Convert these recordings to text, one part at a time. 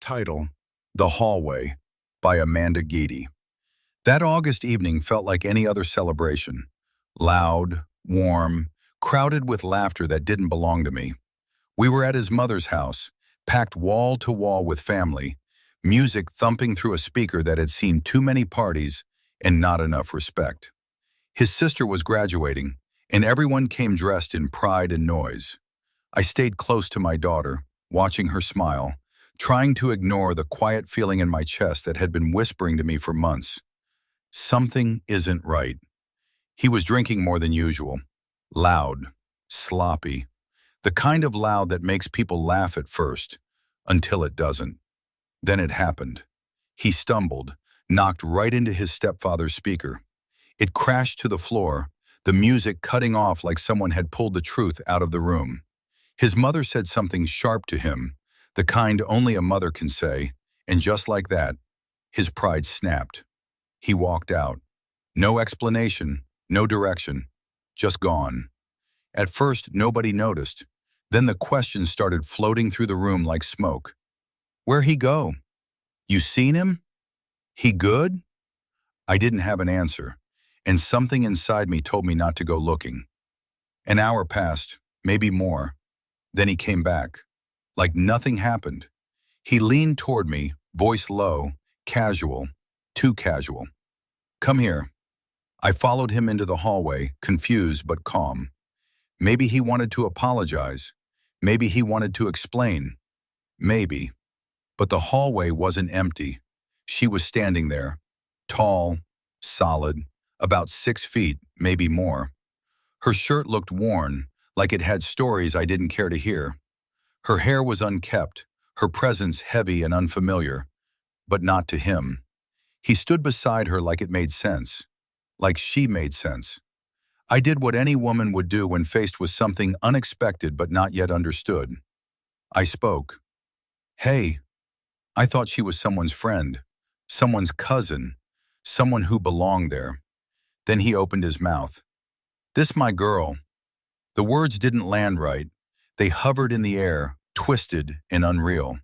Title: The Hallway by Amanda Geedy. That August evening felt like any other celebration. Loud, warm, crowded with laughter that didn't belong to me. We were at his mother's house, packed wall to wall with family, music thumping through a speaker that had seen too many parties and not enough respect. His sister was graduating, and everyone came dressed in pride and noise. I stayed close to my daughter, watching her smile, trying to ignore the quiet feeling in my chest that had been whispering to me for months. Something isn't right. He was drinking more than usual. Loud, sloppy. The kind of loud that makes people laugh at first, until it doesn't. Then it happened. He stumbled, knocked right into his stepfather's speaker. It crashed to the floor, the music cutting off like someone had pulled the truth out of the room. His mother said something sharp to him, the kind only a mother can say, and just like that, his pride snapped. He walked out. No explanation, no direction, just gone. At first, nobody noticed. Then the questions started floating through the room like smoke. Where'd he go? You seen him? He good? I didn't have an answer, and something inside me told me not to go looking. An hour passed, maybe more. Then he came back. Like nothing happened. He leaned toward me, voice low, casual, too casual. Come here. I followed him into the hallway, confused but calm. Maybe he wanted to apologize. Maybe he wanted to explain. Maybe. But the hallway wasn't empty. She was standing there, tall, solid, about 6 feet, maybe more. Her shirt looked worn, like it had stories I didn't care to hear. Her hair was unkempt, her presence heavy and unfamiliar, but not to him. He stood beside her like it made sense, like she made sense. I did what any woman would do when faced with something unexpected but not yet understood. I spoke. Hey, I thought she was someone's friend, someone's cousin, someone who belonged there. Then he opened his mouth. This my girl. The words didn't land right. They hovered in the air, twisted and unreal.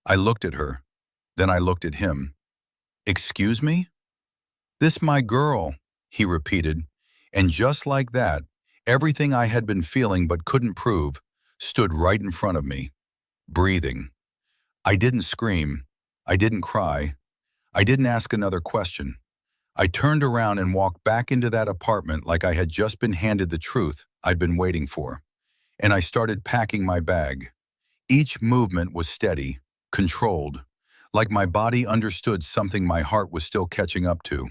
I looked at her. Then I looked at him. Excuse me? This my girl, he repeated, and just like that, everything I had been feeling but couldn't prove stood right in front of me, breathing. I didn't scream. I didn't cry. I didn't ask another question. I turned around and walked back into that apartment like I had just been handed the truth I'd been waiting for. And I started packing my bag. Each movement was steady, controlled, like my body understood something my heart was still catching up to.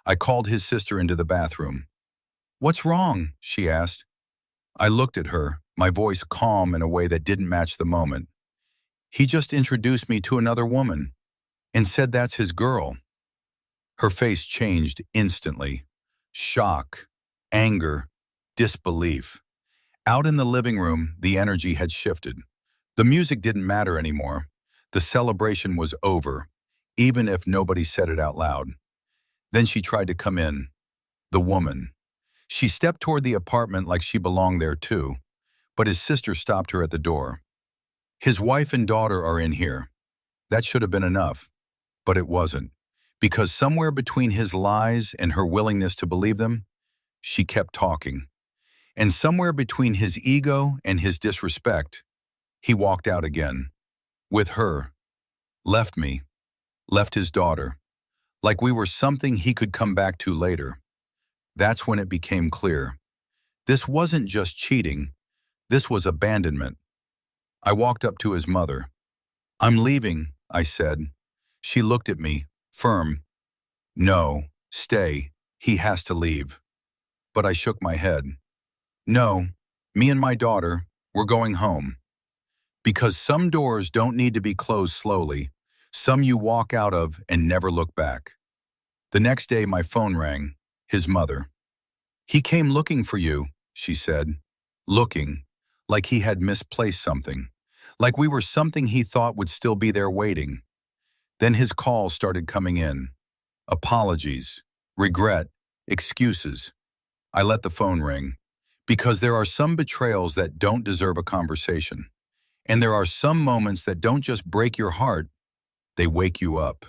I called his sister into the bathroom. What's wrong? She asked. I looked at her, my voice calm in a way that didn't match the moment. He just introduced me to another woman and said that's his girl. Her face changed instantly. Shock, anger, disbelief. Out in the living room, the energy had shifted. The music didn't matter anymore. The celebration was over, even if nobody said it out loud. Then she tried to come in. The woman. She stepped toward the apartment like she belonged there too, but his sister stopped her at the door. His wife and daughter are in here. That should have been enough, but it wasn't, because somewhere between his lies and her willingness to believe them, she kept talking. And somewhere between his ego and his disrespect, he walked out again. With her. Left me. Left his daughter. Like we were something he could come back to later. That's when it became clear. This wasn't just cheating. This was abandonment. I walked up to his mother. I'm leaving, I said. She looked at me, firm. No, stay. He has to leave. But I shook my head. No, me and my daughter, we're going home. Because some doors don't need to be closed slowly. Some you walk out of and never look back. The next day my phone rang, his mother. He came looking for you, she said. Looking, like he had misplaced something. Like we were something he thought would still be there waiting. Then his calls started coming in. Apologies, regret, excuses. I let the phone ring. Because there are some betrayals that don't deserve a conversation. And there are some moments that don't just break your heart, They wake you up.